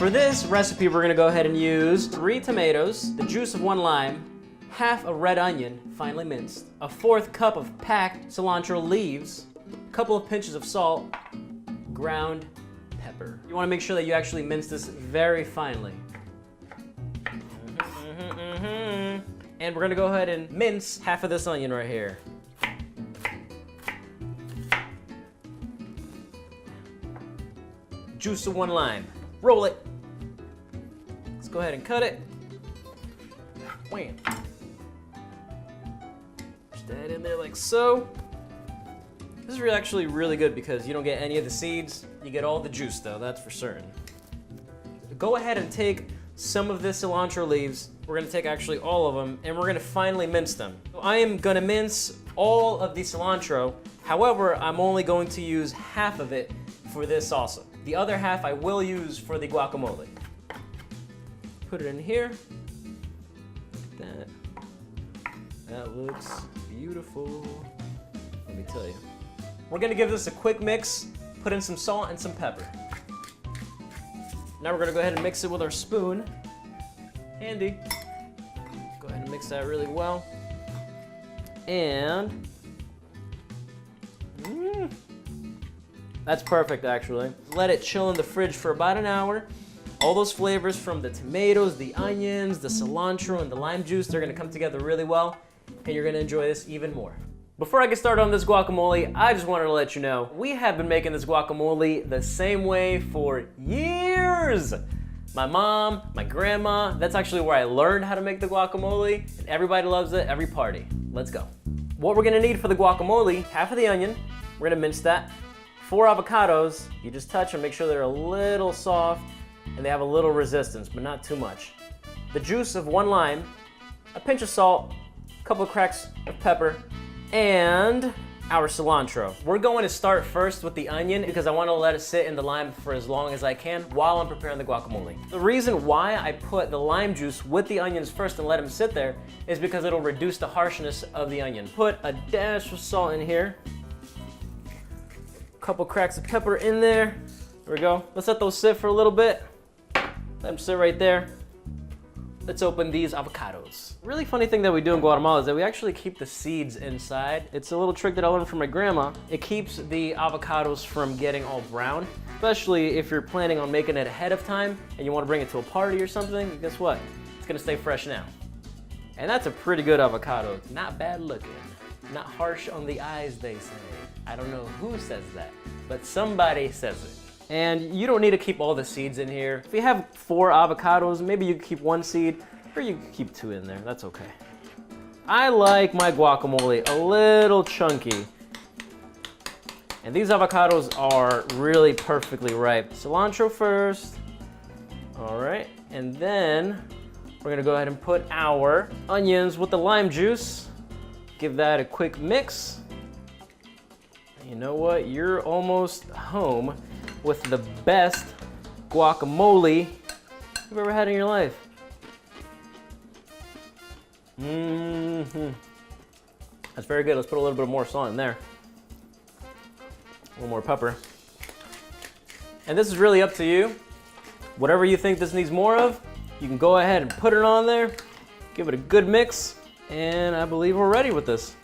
For this recipe, we're gonna go ahead and use 3 tomatoes, the juice of 1 lime, half a red onion, finely minced, a 1/4 cup of packed cilantro leaves, a couple of pinches of salt, ground pepper. You wanna make sure that you actually mince this very finely. And we're gonna go ahead and mince half of this onion right here. Juice of 1 lime. Roll it. Let's go ahead and cut it. Wham. Push that in there like so. This is actually really good because you don't get any of the seeds. You get all the juice though, that's for certain. Go ahead and take some of the cilantro leaves. We're gonna take actually all of them and we're gonna finely mince them. So I am gonna mince all of the cilantro. However, I'm only going to use half of it for this also. The other half I will use for the guacamole. Put it in here. That. That looks beautiful. Let me tell you. We're gonna give this a quick mix, put in some salt and some pepper. Now we're gonna go ahead and mix it with our spoon. Handy. Go ahead and mix that really well. And that's perfect actually. Let it chill in the fridge for about an hour. All those flavors from the tomatoes, the onions, the cilantro, and the lime juice, they're gonna come together really well, and you're gonna enjoy this even more. Before I get started on this guacamole, I just wanted to let you know, we have been making this guacamole the same way for years. My mom, my grandma, that's actually where I learned how to make the guacamole, and everybody loves it, every party. Let's go. What we're gonna need for the guacamole, half of the onion, we're gonna mince that, 4 avocados, you just touch them, make sure they're a little soft, and they have a little resistance, but not too much. The juice of 1 lime, a pinch of salt, a couple of cracks of pepper, and our cilantro. We're going to start first with the onion because I want to let it sit in the lime for as long as I can while I'm preparing the guacamole. The reason why I put the lime juice with the onions first and let them sit there is because it'll reduce the harshness of the onion. Put a dash of salt in here, a couple cracks of pepper in there. There we go. Let's let those sit for a little bit. Let them sit right there. Let's open these avocados. Really funny thing that we do in Guatemala is that we actually keep the seeds inside. It's a little trick that I learned from my grandma. It keeps the avocados from getting all brown, especially if you're planning on making it ahead of time and you want to bring it to a party or something. Guess what? It's gonna stay fresh now. And that's a pretty good avocado. Not bad looking. Not harsh on the eyes, they say. I don't know who says that, but somebody says it. And you don't need to keep all the seeds in here. If you have 4 avocados, maybe you can keep 1 seed, or you can keep 2 in there, that's okay. I like my guacamole a little chunky. And these avocados are really perfectly ripe. Cilantro first, all right, and then we're gonna go ahead and put our onions with the lime juice. Give that a quick mix. And you know what, you're almost home with the best guacamole you've ever had in your life. That's very good. Let's put a little bit more salt in there. A little more pepper. And this is really up to you. Whatever you think this needs more of, you can go ahead and put it on there. Give it a good mix. And I believe we're ready with this.